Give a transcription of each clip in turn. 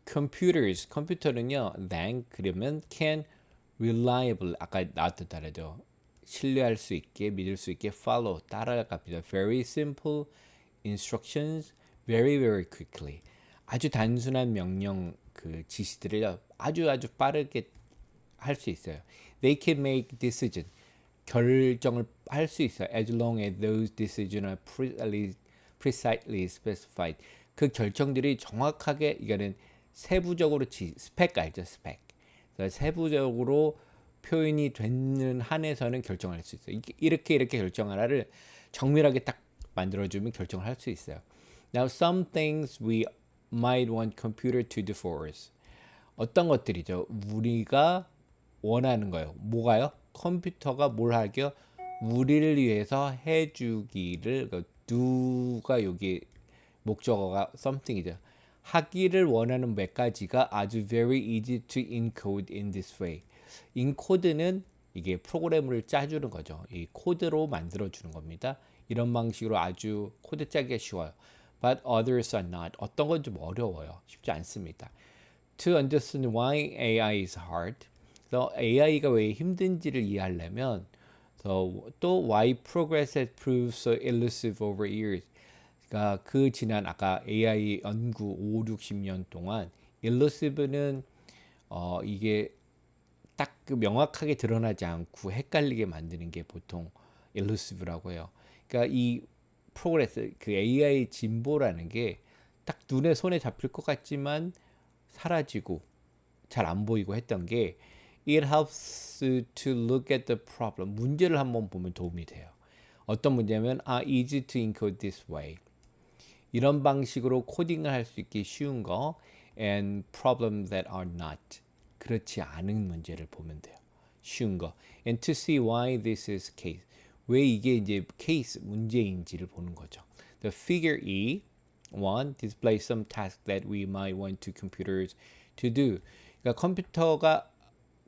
computers, 컴퓨터는요, then 그러면 can reliable 아까 나왔던 단어죠. 신뢰할 수 있게, 믿을 수 있게 follow 따라갑니다. Very simple instructions, very quickly. 아주 단순한 명령 그 지시들을 아주 빠르게 할 수 있어요. They can make decision. 결정을 할 수 있어요. As long as those decisions are precisely specified. 그 결정들이 정확하게 이거는 세부적으로 스펙 알죠? 스펙. 그래서 세부적으로 표현이 되는 한에서는 결정을 할 수 있어요. 이렇게 결정하라를 정밀하게 딱 만들어주면 결정을 할 수 있어요. Now some things we might want computer to do for us. 어떤 것들이죠? 우리가 원하는 거예요. 뭐가요? 컴퓨터가 뭘 하게요? 우리를 위해서 해주기를 do가 여기 목적어가 something이죠. 하기를 원하는 몇 가지가 아주 very easy to encode in this way. encode는 이게 프로그램을 짜주는 거죠. 이 코드로 만들어주는 겁니다. 이런 방식으로 아주 코드 짜기가 쉬워요. But others are not. 어떤 건 좀 어려워요. 쉽지 않습니다. To understand why AI is hard. 그래서 AI가 왜 힘든지를 이해하려면 또 why progress has proved so elusive over years. 그러니까 그 지난 아까 AI 연구 5, 60년 동안 elusive는 이게 딱 그 명확하게 드러나지 않고 헷갈리게 만드는 게 보통 elusive라고 해요. 그러니까 이 프로그레스 그 AI 진보라는 게 딱 눈에 손에 잡힐 것 같지만 사라지고 잘 안 보이고 했던 게 it helps to look at the problem. 문제를 한번 보면 도움이 돼요. 어떤 문제냐면 easy to encode this way. 이런 방식으로 코딩을 할 수 있게 쉬운 거 and problems that are not. 그렇지 않은 문제를 보면 돼요. 쉬운 거. And to see why this is case. 왜 이게 이제 case 문제인지를 보는 거죠. The figure E 1 displays some task that we might want to computers to do. 그러니까 컴퓨터가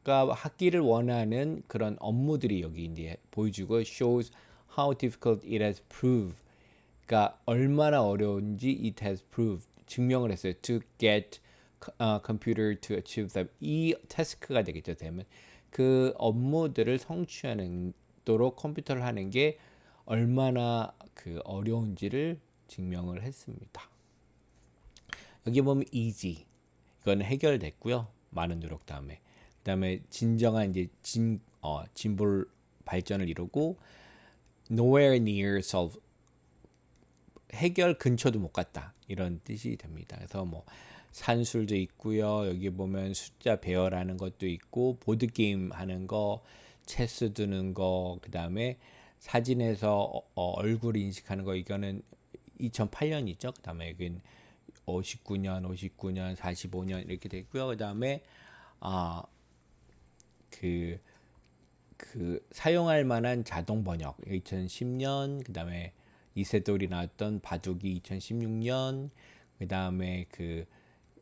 하기를 원하는 그런 업무들이 여기 이제 보여주고 shows how difficult it has proved. 그러니까 얼마나 어려운지 it has proved 증명을 했어요. To get computer to achieve them. 이 태스크가 되겠죠. 되면 그 업무들을 성취하도록 컴퓨터를 하는 게 얼마나 그 어려운지를 증명을 했습니다. 여기 보면 easy 이거는 해결됐고요. 많은 노력 다음에 그다음에 진정한 이제 진보 발전을 이루고 nowhere near solve 해결 근처도 못 갔다 이런 뜻이 됩니다. 그래서 뭐 산술도 있고요. 여기 보면 숫자 배열하는 것도 있고 보드 게임 하는 거, 체스 두는 거, 그다음에 사진에서 얼굴 인식하는 거 이거는 2008년이죠. 그다음에 여기는 59년, 45년 이렇게 됐고요. 그다음에 그 사용할 만한 자동 번역 2010년, 그다음에 이세돌이 나왔던 바둑이 2016년, 그다음에 그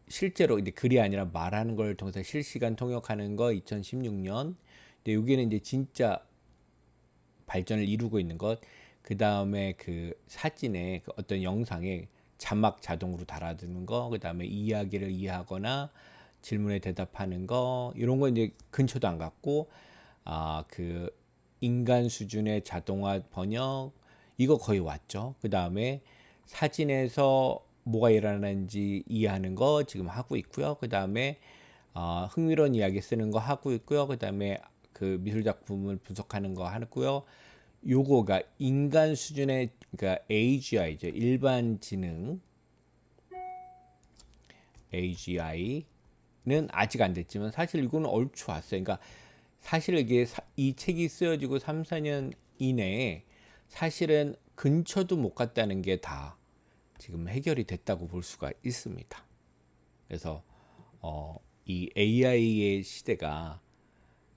실제로 이제 글이 아니라 말하는 걸 통해서 실시간 통역하는 거 2016년. 근데 여기는 이제 진짜 발전을 이루고 있는 것. 그다음에 그 사진에 그 어떤 영상에 자막 자동으로 달아두는 거. 그다음에 이야기를 이해하거나 질문에 대답하는 거. 이런 거 이제 근처도 안 갔고 그 인간 수준의 자동화 번역 이거 거의 왔죠. 그다음에 사진에서 뭐가 일어나는지 이해하는 거 지금 하고 있고요. 그다음에 흥미로운 이야기 쓰는 거 하고 있고요. 그다음에 그 미술 작품을 분석하는 거 하고요. 요거가 인간 수준의 그러니까 AGI죠. 일반 지능 AGI는 아직 안 됐지만 사실 이거는 얼추 왔어요. 그러니까 사실 이게 이 책이 쓰여지고 3, 4년 이내에 사실은 근처도 못 갔다는 게 다 지금 해결이 됐다고 볼 수가 있습니다. 그래서 이 AI의 시대가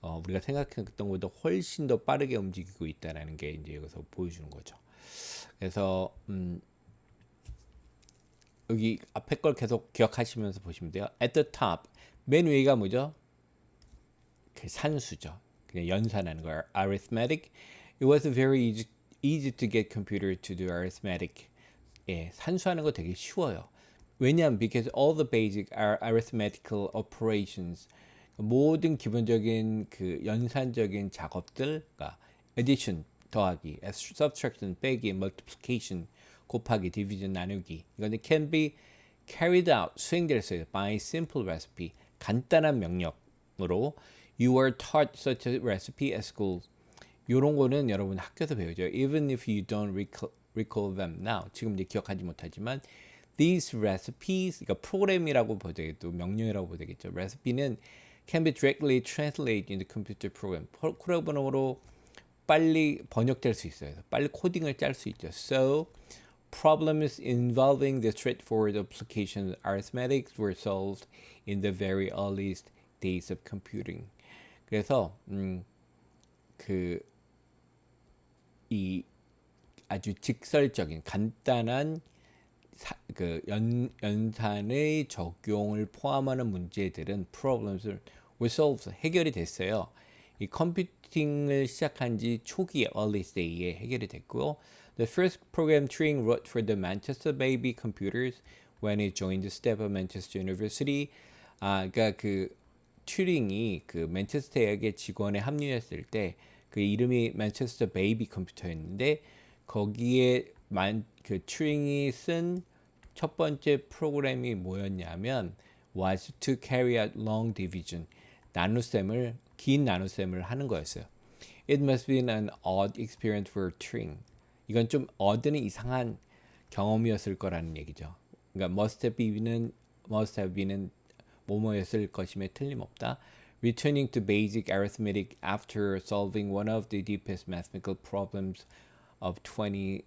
우리가 생각했던 것보다 훨씬 더 빠르게 움직이고 있다는 게 이제 여기서 보여주는 거죠. 그래서 여기 앞에 걸 계속 기억하시면서 보시면 돼요. At the top 맨 위가 뭐죠? 그 산수죠. 그냥 연산하는 거. Arithmetic. It was very easy to get computer to do arithmetic. 예, 산수하는 거 되게 쉬워요. 왜냐하면 because all the basic arithmetical operations 모든 기본적인 그 연산적인 작업들, 그러니까 addition 더하기, subtraction 빼기, multiplication 곱하기, division 나누기 이거는 can be carried out 수행될 수 있어요 by simple recipe 간단한 명령으로 you are taught such a recipe at school 요런 거는 여러분 학교에서 배우죠. Even if you don't recall them now. 지금 이제 기억하지 못하지만 these recipes, 그러니까 프로그램이라고 보되겠죠. 명령이라고 보되겠죠. recipe는 can be directly translated into computer program. 프로그램으로 빨리 번역될 수 있어요. 빨리 코딩을 짤 수 있죠. So problems involving the straightforward application of arithmetics were solved in the very earliest days of computing. 그래서 이 아주 직설적인 간단한 연산의 적용을 포함하는 문제들은 problems were solved 해결이 됐어요. 이 컴퓨팅을 시작한 지 초기에 early stage에 해결이 됐고요. The first program Turing wrote for the Manchester Baby Computers when he joined the staff of Manchester University. 그러니까 그 튜링이 그 맨체스터 대학의 직원에 합류했을 때 그 이름이 맨체스터 베이비 컴퓨터였는데 거기에 그 튜링이 쓴 첫 번째 프로그램이 뭐였냐면 was to carry out long division 긴 나눗셈을 하는 거였어요. It must be an odd experience for Turing. 이건 좀 odd는 이상한 경험이었을 거라는 얘기죠. 그러니까 must have be는 뭐뭐였을 것임에 틀림없다. Returning to basic arithmetic after solving one of the deepest mathematical problems of 20th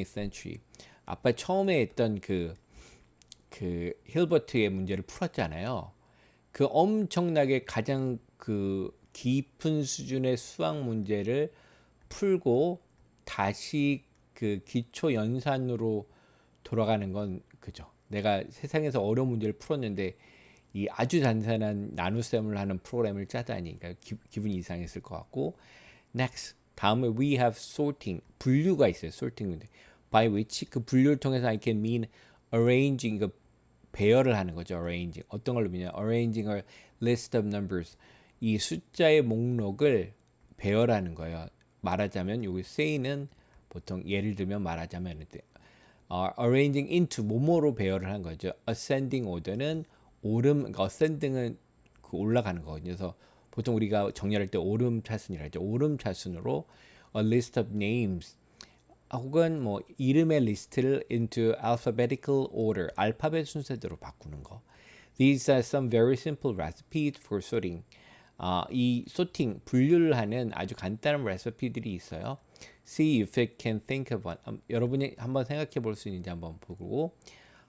century. 아까 처음에 했던 그 힐버트의 문제를 풀었잖아요. 그 엄청나게 가장 그 깊은 수준의 수학 문제를 풀고 다시 그 기초 연산으로 돌아가는 건 그죠. 내가 세상에서 어려운 문제를 풀었는데 이 아주 단순한 나눗셈을 하는 프로그램을 짜다니 그러니까 기분이 이상했을 것 같고. Next, 다음에 we have sorting, 분류가 있어요. sorting by which 그 분류를 통해서 I can mean arranging, 그 배열을 하는 거죠. arranging 어떤 걸로 mean arranging a list of numbers, 이 숫자의 목록을 배열하는 거예요. 말하자면 여기 say는 보통 예를 들면 말하자면 arranging into 뭐뭐로 배열을 하는 거죠. ascending order는 그러니까 ascending은 그 올라가는 거거든요. 그래서 보통 우리가 정리할 때 오름차순이라 하죠. 오름차순으로 a list of names 혹은 뭐 이름의 리스트를 into alphabetical order 알파벳 순서대로 바꾸는 거. These are some very simple recipes for sorting. 이 sorting 분류를 하는 아주 간단한 레시피들이 있어요. See if you can think of one. 여러분이 한번 생각해 볼 수 있는지 한번 보고.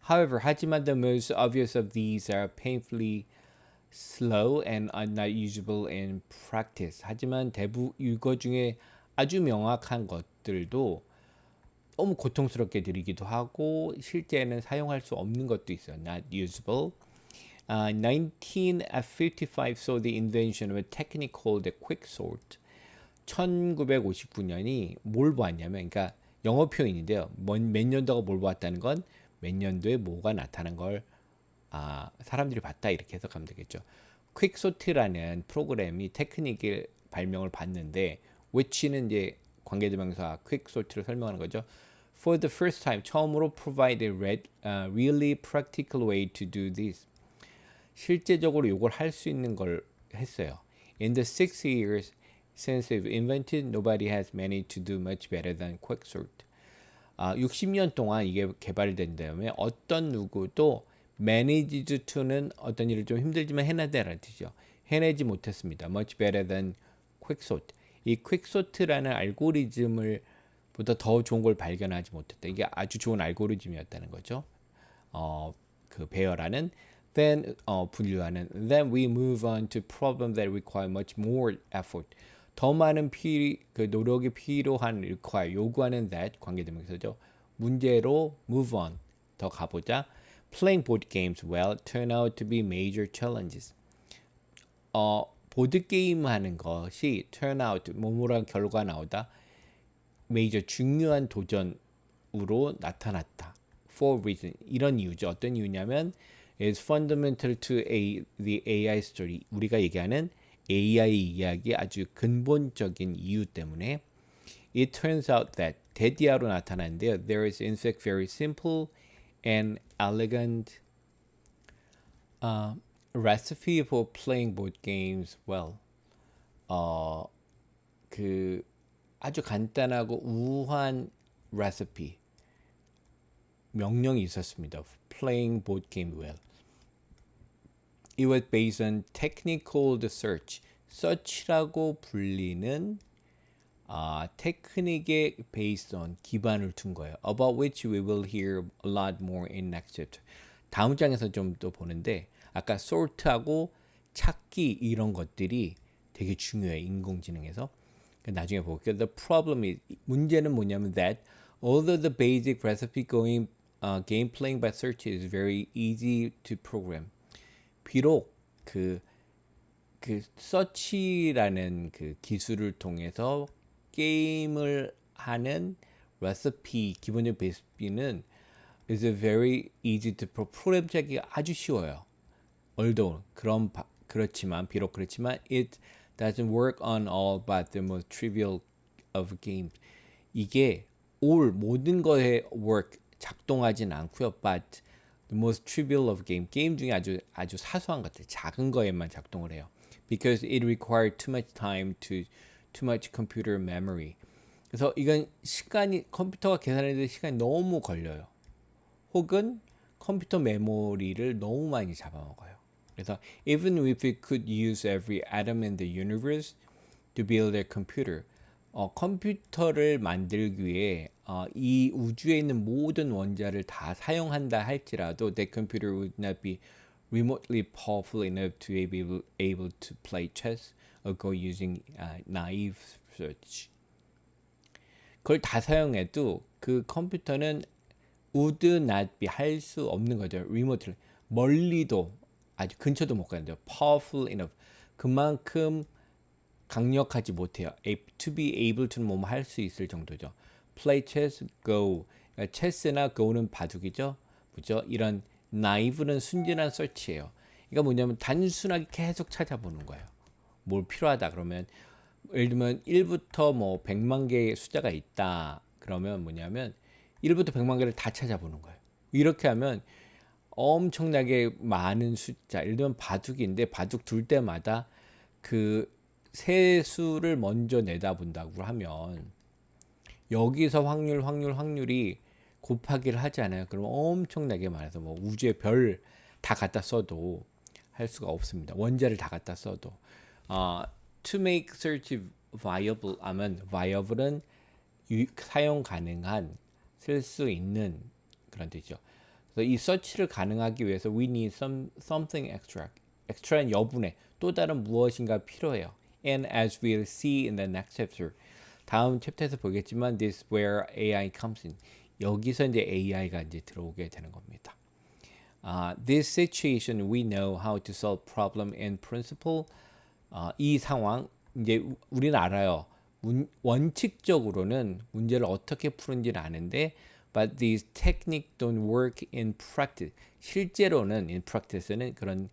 However, 하지만 the most obvious of these are painfully slow and are not usable in practice. 하지만 이거 중에 아주 명확한 것들도 너무 고통스럽게 들리기도 하고 실제는 사용할 수 없는 것도 있어요. Not usable. 1955 saw the invention of a technique called the quicksort. 1959년이 뭘 보았냐면, 그러니까 영어 표현인데요. 몇 년도가 뭘 보았다는 건 몇 년도에 뭐가 나타난 걸 사람들이 봤다 이렇게 해석하면 되겠죠. 퀵소트라는 프로그램이 테크닉을 발명을 받는데 which는 이제 관계대명사 퀵소트를 설명하는 거죠. For the first time 처음으로 provide a really practical way to do this. 실제적으로 이걸 할 수 있는 걸 했어요. In the 6 years since they've invented, nobody has managed to do much better than quicksort. 60년 동안 이게 개발된 다음에 어떤 누구도 managed to는 어떤 일을 좀 힘들지만 해내다라는 뜻이죠. 해내지 못했습니다. Much better than quicksort. 이 quicksort라는 알고리즘을 보다 더 좋은 걸 발견하지 못했다. 이게 아주 좋은 알고리즘이었다는 거죠. 그 배열하는 then 분류하는 then we move on to problems that require much more effort. 더 많은 그 노력이 필요한 require 요구하는 that 관계대명사죠. 문제로 move on 더 가보자. Playing board games well turn out to be major challenges. 보드 게임 하는 것이 turn out 뭐뭐란 결과 나오다 major 중요한 도전으로 나타났다. for reason. 이런 이유죠. 어떤 이유냐면 is fundamental to the AI story. 우리가 얘기하는 AI 이야기의 아주 근본적인 이유 때문에 it turns out that 대디아로 나타나는데요. There is in fact very simple and elegant recipe for playing board games well. 그 아주 간단하고 우한 recipe 명령이 있었습니다. Playing board game well. It was based on technical search. search라고 불리는 테크닉에 based on 기반을 둔 거예요. About which we will hear a lot more in next chapter. 다음 장에서 좀 더 보는데 아까 sort하고 찾기 이런 것들이 되게 중요해요. 인공지능에서. 나중에 볼게요. The problem is 문제는 뭐냐면 that although the basic recipe game playing by search is very easy to program. 비록 그 search라는 그 기술을 통해서 게임을 하는 레시피 기본적인 레시피는 is very easy to program 짜기가 아주 쉬워요. although 그렇지만 비록 그렇지만 it doesn't work on all but the most trivial of games. 이게 all 모든 거에 work 작동하진 않고요. but the most trivial of 게임 중에 아주 사소한 것들 작은 거에만 작동을 해요. because it required too much time to too much computer memory. 그래서 이건 컴퓨터가 계산하는데 시간이 너무 걸려요. 혹은 컴퓨터 메모리를 너무 많이 잡아먹어요. 그래서 even if we could use every atom in the universe to build a computer, 컴퓨터를 만들기 위해 이 우주에 있는 모든 원자를 다 사용한다 할지라도 that computer would not be remotely powerful enough to be able to play chess or go using naive search. 그걸 다 사용해도 그 컴퓨터는 would not be 할 수 없는 거죠. remotely 멀리도 아주 근처도 못 가는데요. powerful enough 그만큼 강력하지 못해요. to be able to는 뭐뭐 할 수 있을 정도죠. play chess, go. 그러니까 체스나 go는 바둑이죠. 그죠? 이런 naive는 순진한 서치예요. 그러니까 뭐냐면 단순하게 계속 찾아보는 거예요. 뭘 필요하다 그러면 예를 들면 1부터 뭐 100만 개의 숫자가 있다. 그러면 뭐냐면 1부터 100만 개를 다 찾아보는 거예요. 이렇게 하면 엄청나게 많은 숫자, 예를 들면 바둑인데 바둑 둘 때마다 그 세수를 먼저 내다본다고 하면 여기서 확률이 곱하기를 하잖아요. 그럼 엄청나게 많아서 뭐 우주의 별 다 갖다 써도 할 수가 없습니다. 원자를 다 갖다 써도 to make search viable 하면 viable은 사용 가능한 쓸 수 있는 그런 뜻이죠. 그래서 이 search를 가능하기 위해서 we need something extra. extra는 여분의 또 다른 무엇인가 필요해요. And as we'll see in the next chapter, 다음 챕터에서 보겠지만 this is where AI comes in. 여기서 이제 AI가 이제 들어오게 되는 겁니다. This situation we know how to solve problem in principle. 이 상황 이제 우리는 알아요. 원칙적으로는 문제를 어떻게 푸는지는 아는데 but these techniques don't work in practice. 실제로는 in practice는 그런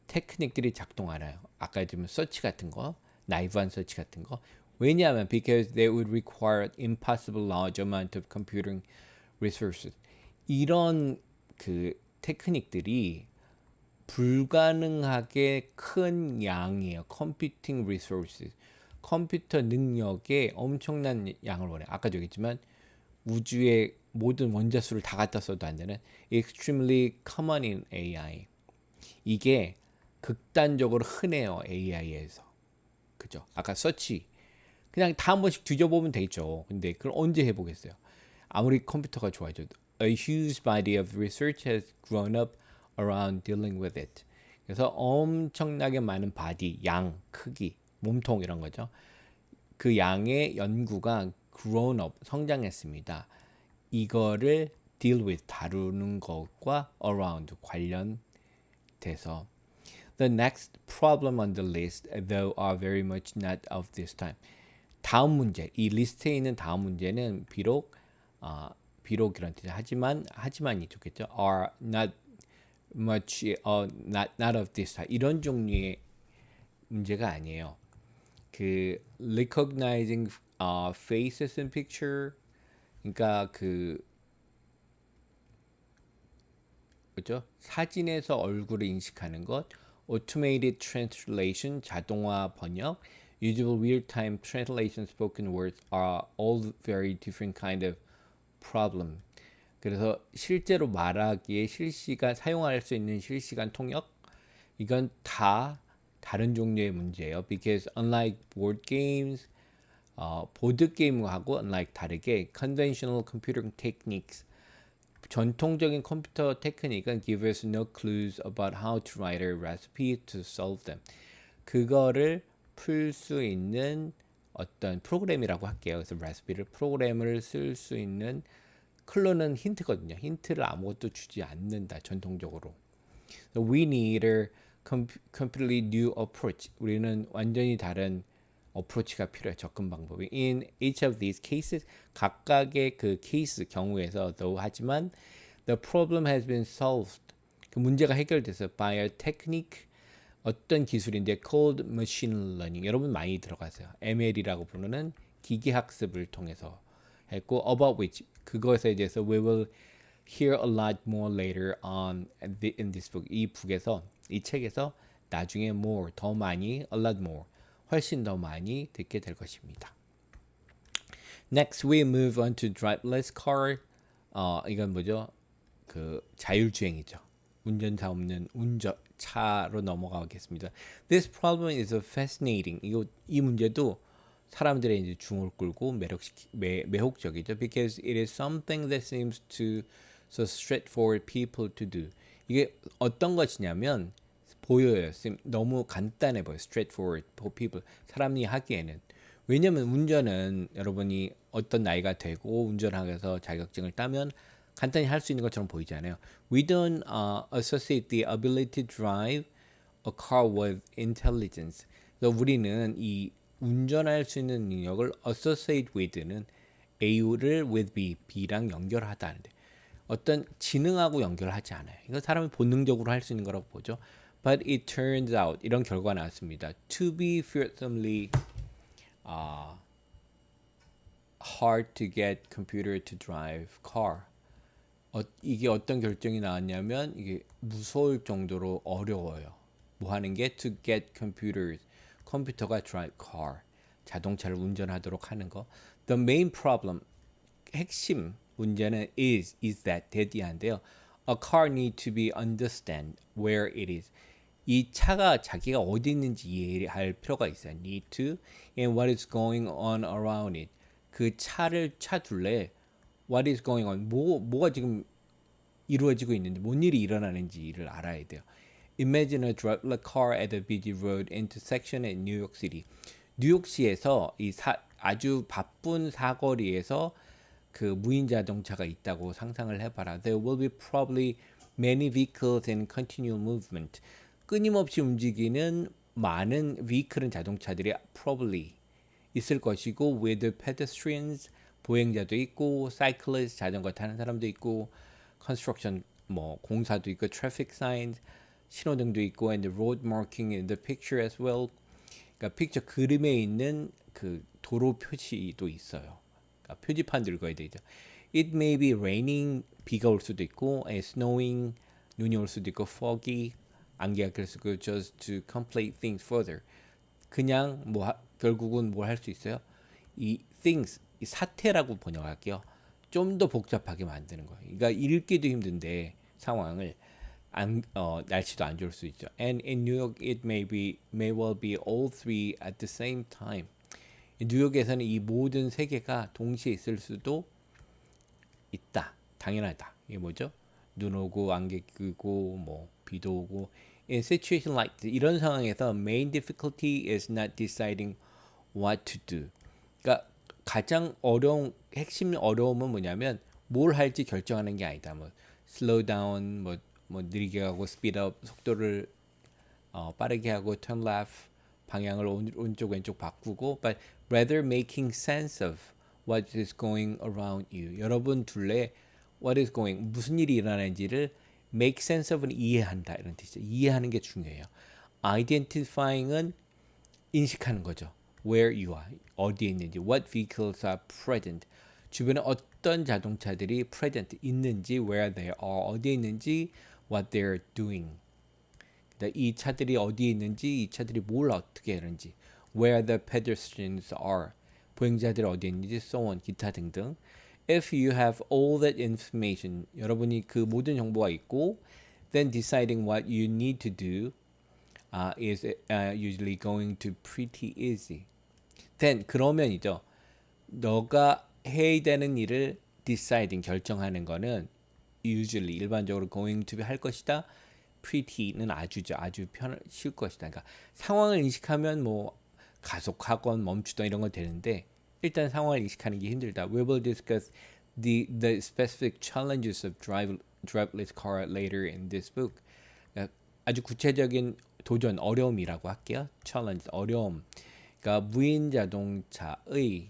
테크닉들이 작동 안 해요. 아까 좀 서치 같은 거, 나이브한 서치 같은 거. 왜냐하면 because they would require impossible large amount of computing resources. 이런 그 테크닉들이 불가능하게 큰 양이에요. computing resources. 컴퓨터 능력의 엄청난 양을 원해요. 아까도 얘기했지만 우주의 모든 원자수를 다 갖다 써도 안 되는 extremely common in AI. 이게 극단적으로 흔해요. AI에서. 그죠? 아까 서치. 그냥 다 한 번씩 뒤져보면 되죠. 근데 그걸 언제 해보겠어요? 아무리 컴퓨터가 좋아져도. A huge body of research has grown up around dealing with it. 그래서 엄청나게 많은 바디, 양, 크기, 몸통 이런 거죠. 그 양의 연구가 grown up, 성장했습니다. 이거를 deal with, 다루는 것과 around, 관련돼서 The next problem on the list, though, are very much not of this time. 다음 문제, 이 리스트에 있는 다음 문제는 비록 비록 그런 뜻 하지만이 좋겠죠. are not much not of this type 이런 종류의 문제가 아니에요. 그 recognizing faces in picture 그러니까 그 그죠? 사진에서 얼굴을 인식하는 것, automated translation 자동화 번역, usable real-time translation spoken words are all very different kind of problem. 그래서 실제로 말하기에 실시간 사용할 수 있는 실시간 통역 이건 다 다른 종류의 문제예요. Because unlike board games, 보드 게임하고 unlike 다르게 conventional computer techniques 전통적인 컴퓨터 테크닉은 give us no clues about how to write a recipe to solve them. 그거를 풀 수 있는 어떤 프로그램이라고 할게요. 그래서 레시피를 프로그램을 쓸 수 있는 클로는 힌트거든요. 힌트를 아무것도 주지 않는다. 전통적으로. So we need a completely new approach. 우리는 완전히 다른 어프로치가 필요해. 접근 방법이. In each of these cases, 각각의 그 케이스 경우에서 though 하지만 the problem has been solved. 그 문제가 해결돼서 by a technique 어떤 기술인데 called machine learning. 여러분 많이 들어가세요. ML이라고 부르는 기계학습을 통해서 했고 about which 그것에 대해서 we will hear a lot more later on in this book. 이 북에서 이 책에서 나중에 more 더 많이 a lot more 훨씬 더 많이 듣게 될 것입니다. Next we move on to driverless car. 이건 뭐죠? 그 자율주행이죠. 운전자 없는 차로 넘어가겠습니다. This problem is fascinating. 이 문제도 사람들의 이제 중을 끌고 매혹적이죠. Because it is something that seems to so straightforward people to do. 이게 어떤 것이냐면 보여요. 너무 간단해 보여요. straightforward for people. 사람이 하기에는. 왜냐면 운전은 여러분이 어떤 나이가 되고 운전하면서 자격증을 따면 간단히 할 수 있는 것처럼 보이잖아요. We don't associate the ability to drive a car with intelligence. 그래서 우리는 이 운전할 수 있는 능력을 associate with는 A를 with B랑 연결하다는데 어떤 지능하고 연결하지 않아요. 이거 사람이 본능적으로 할 수 있는 거라고 보죠. But it turns out 이런 결과가 나왔습니다. To be fearsomely hard to get computer to drive car. 이게 어떤 결정이 나왔냐면 이게 무서울 정도로 어려워요. 뭐 하는 게 to get computers 컴퓨터가 drive car 자동차를 운전하도록 하는 거. The main problem 핵심 문제는 is that 대디한데요. A car need to be understand where it is. 이 차가 자기가 어디 있는지 이해할 필요가 있어요. Need to and what is going on around it. 그 차 둘레 what is going on 뭐가 지금 이루어지고 있는지 뭔 일이 일어나는지를 알아야 돼요. Imagine a driverless car at a busy road intersection in New York City. 뉴욕시에서 아주 바쁜 사거리에서 그 무인 자동차가 있다고 상상을 해봐라. There will be probably many vehicles in continual movement. 끊임없이 움직이는 많은 vehicle은 자동차들이 probably 있을 것이고 with pedestrians 보행자도 있고 cyclists 자전거 타는 사람도 있고 construction 뭐 공사도 있고 traffic signs 신호등도 있고 and the road marking in the picture as well. 그러니까 픽처 그림에 있는 그 도로 표시도 있어요. 그러니까 표지판도 읽어야 되죠. It may be raining 비가 올 수도 있고 snowing 눈이 올 수도 있고 foggy 안개가 낄 수도 있고 just to complete things further. 그냥 결국은 뭘 할 수 있어요? 이 things 이 사태라고 번역할게요. 좀 더 복잡하게 만드는 거예요. 그러니까 읽기도 힘든데 상황을 날씨도 안 좋을 수 있죠. And in New York it may well be all three at the same time. 뉴욕에서는 이 모든 세 개가 동시에 있을 수도 있다. 당연하다. 이게 뭐죠? 눈 오고 안개 끼고 뭐 비도 오고. In situation like this, 이런 상황에서 main difficulty is not deciding what to do. 그러니까 가장 핵심 어려움은 뭐냐면 뭘 할지 결정하는 게 아니다. 뭐 slow down, 뭐 느리게 하고 speed up, 속도를 빠르게 하고 turn left, 방향을 오른쪽 왼쪽 바꾸고, but rather making sense of what is going around you. 여러분 둘레 what is going, 무슨 일이 일어나는지를 make sense of는 이해한다 이런 뜻이죠. 이해하는 게 중요해요. identifying은 인식하는 거죠. where you are, 어디에 있는지, what vehicles are present, 주변에 어떤 자동차들이 present 있는지, where they are, 어디에 있는지, what they're doing. 이 차들이 어디에 있는지, 이 차들이 뭘 어떻게 하는지, where the pedestrians are, 보행자들이 어디에 있는지, so on, 기타 등등. If you have all that information, 여러분이 그 모든 정보가 있고, then deciding what you need to do is usually going to pretty easy. then 그러면이죠. 너가 해야 되는 일을 deciding 결정하는 거는 usually 일반적으로 going to be 할 것이다. pretty는 아주죠. 아주 쉬울 것이다. 그러니까 상황을 인식하면 뭐 가속하건 멈추던 이런 건 되는데 일단 상황을 인식하는 게 힘들다. We will discuss the specific challenges of driverless car later in this book. 그러니까 아주 구체적인 도전, 어려움이라고 할게요. challenge, 어려움. 그러니까 무인 자동차의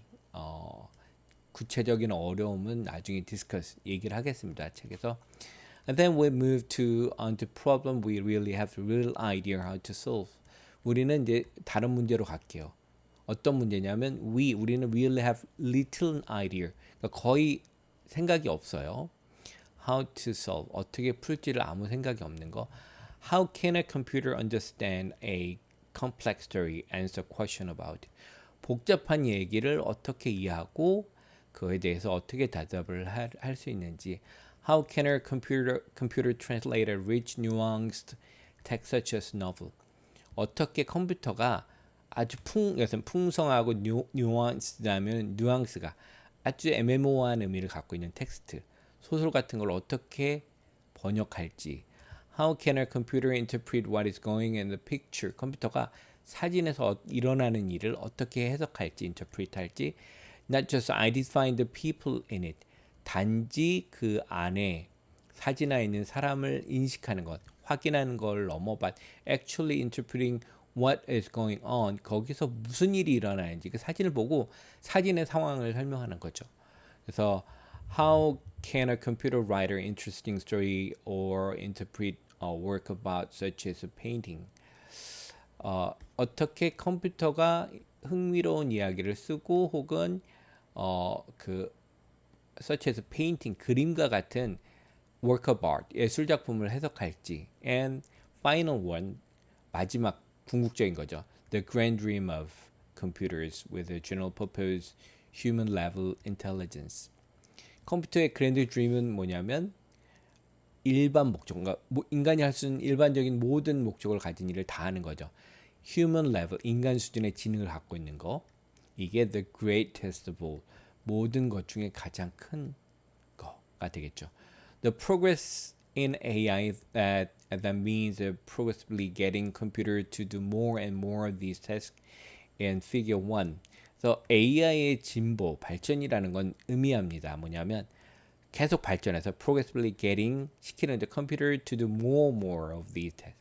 구체적인 어려움은 나중에 discuss 얘기를 하겠습니다. 책에서. And then we move on to problem we really have real idea how to solve. 우리는 이제 다른 문제로 갈게요. 어떤 문제냐면 우리는 really have little idea. 그러니까 거의 생각이 없어요. How to solve. 어떻게 풀지를 아무 생각이 없는 거. How can a computer understand a complex story and answer question about? 복잡한 얘기를 어떻게 이해하고 그에 대해서 어떻게 대답을 할 수 있는지. How can a computer translate a rich, nuanced text such as novel? 어떻게 컴퓨터가 아주 풍성하고 nuance드하면 뉘앙스가 아주 애매모호한 의미를 갖고 있는 텍스트, 소설 같은 걸 어떻게 번역할지. How can a computer interpret what is going in the picture? 컴퓨터가 사진에서 일어나는 일을 어떻게 해석할지, interpret 할지. Not just identifying the people in it. 단지 그 안에 사진에 있는 사람을 인식하는 것, 확인하는 걸 넘어 but actually interpreting what is going on. 거기서 무슨 일이 일어나는지 그 사진을 보고 사진의 상황을 설명하는 거죠. 그래서 how can a computer write an interesting story or interpret a work about such as a painting? 어떻게 컴퓨터가 흥미로운 이야기를 쓰고 혹은 such as a painting 그림과 같은 work of art 예술 작품을 해석할지. And final one 마지막 궁극적인 거죠. The grand dream of computers with a general purpose human level intelligence. 컴퓨터의 그랜드 드림은 뭐냐면 일반 목적, 그러니까 인간이 할 수 있는 일반적인 모든 목적을 가진 일을 다 하는 거죠. Human level, 인간 수준의 지능을 갖고 있는 거. 이게 the greatest of all, 모든 것 중에 가장 큰 거가 되겠죠. The progress in AI that means progressively getting computer to do more and more of these tasks in figure 1. 그래서 AI의 진보, 발전이라는 건 의미합니다. 뭐냐면 계속 발전해서 progressively getting 시키는 the computer to do more of these tasks.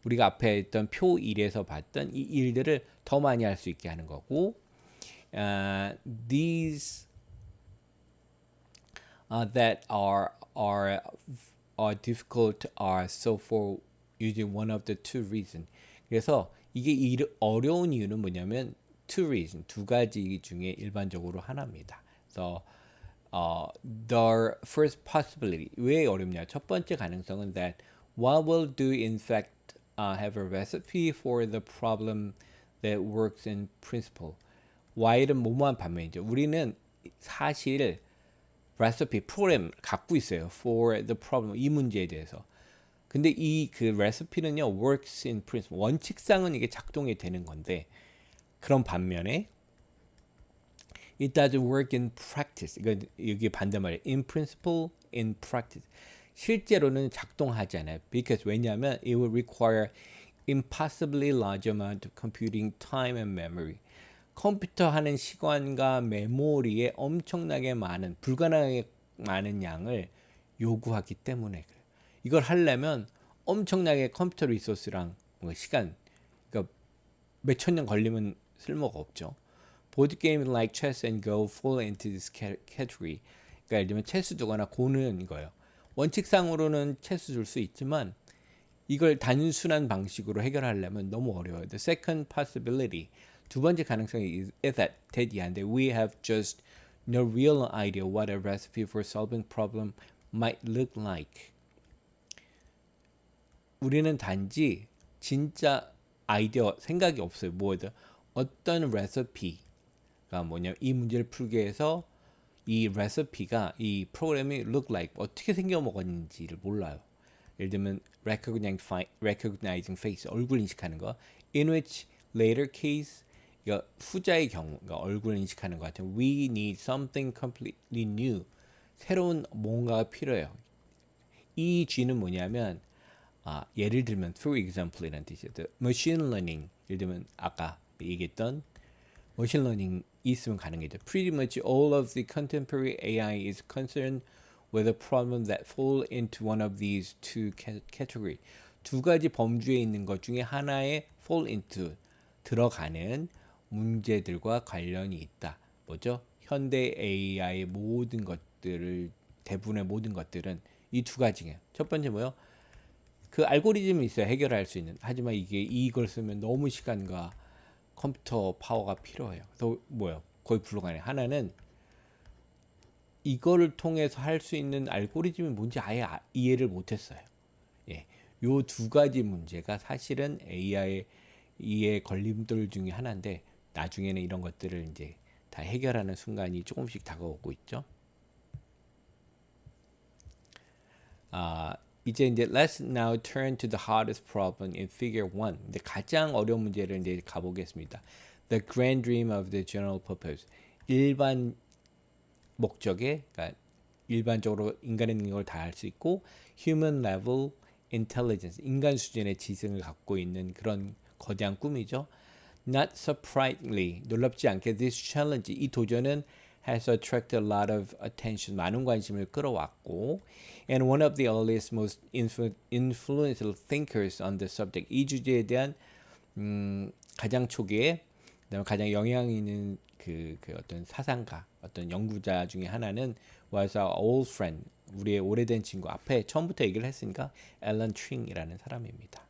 우리가 앞에 했던 표 1에서 봤던 이 일들을 더 많이 할 수 있게 하는 거고 these that are difficult are so for using one of the two reasons. 그래서 이게 어려운 이유는 뭐냐면 two reason, 두 가지 중에 일반적으로 하나입니다. 그래서 the first possibility, 왜 어렵냐? 첫 번째 가능성은 that what will do in fact have a recipe for the problem that works in principle. Y는 뭐뭐한 반면이죠. 우리는 사실 recipe, 프로그램 갖고 있어요. for the problem, 이 문제에 대해서. 근데 이 그 recipe는요, works in principle. 원칙상은 이게 작동이 되는 건데, 그런 반면에 it doesn't work in practice. 이거 여기 반대말이에요. in principle, in practice. 실제로는 작동하지 않아요. Because 왜냐하면 it will require impossibly large amount of computing time and memory. 컴퓨터 하는 시간과 메모리에 엄청나게 많은, 불가능하게 많은 양을 요구하기 때문에 그래요. 이걸 하려면 엄청나게 컴퓨터 리소스랑 시간, 그러니까 몇천 년 걸리면 쓸모가 없죠. board games like chess and go fall into this category. 그러니까 예를 들면 체스 두거나 고는 거예요. 원칙상으로는 체스 줄 수 있지만 이걸 단순한 방식으로 해결하려면 너무 어려워요. The second possibility, 두 번째 가능성이 is that 대디한데 we have just no real idea what a recipe for solving problem might look like. 우리는 단지 진짜 아이디어 생각이 없어요. 뭐든 어떤 레시피가 뭐냐 이 문제를 풀기 위해서 이 레시피가 이 프로그램이 look like 어떻게 생겨 먹었는지를 몰라요. 예를 들면 recognizing face 얼굴 인식하는 거 in which later case 이거 후자의 경우 그러니까 얼굴 인식하는 것 같은 we need something completely new 새로운 뭔가가 필요해요. 이 G는 뭐냐면 예를 들면 for example이라는 뜻이에요. machine learning 예를 들면 아까 얘기했던 machine learning 있으면 가능해져. Pretty much all of the contemporary AI is concerned with a problem that fall into one of these two category. 두 가지 범주에 있는 것 중에 하나에 fall into 들어가는 문제들과 관련이 있다. 뭐죠? 현대 AI의 모든 것들을 대부분의 모든 것들은 이 두 가지예요. 첫 번째 뭐요? 그 알고리즘이 있어야 해결할 수 있는. 하지만 이걸 쓰면 너무 시간과 컴퓨터 파워가 필요해요. 그래서 뭐요? 거의 불가능해. 하나는 이거를 통해서 할 수 있는 알고리즘이 뭔지 아예 이해를 못했어요. 예, 요 두 가지 문제가 사실은 AI의 걸림돌 중에 하나인데 나중에는 이런 것들을 이제 다 해결하는 순간이 조금씩 다가오고 있죠. 이제 let's now turn to the hardest problem in figure 1. 이제 가장 어려운 문제를 이제 가보겠습니다. The grand dream of the general purpose. 일반 목적에 그러니까 일반적으로 인간의 능력을 다 할 수 있고 human level intelligence 인간 수준의 지성을 갖고 있는 그런 거대한 꿈이죠. Not surprisingly 놀랍지 않게 this challenge 이 도전은 has attracted a lot of attention 많은 관심을 끌어왔고 and one of the earliest most influential thinkers on the subject 이 주제에 대한 가장 초기에 그다음에 가장 영향 있는 그 어떤 사상가 어떤 연구자 중에 하나는 was our old friend 우리의 오래된 친구 앞에 처음부터 얘기를 했으니까 앨런 튜링이라는 사람입니다.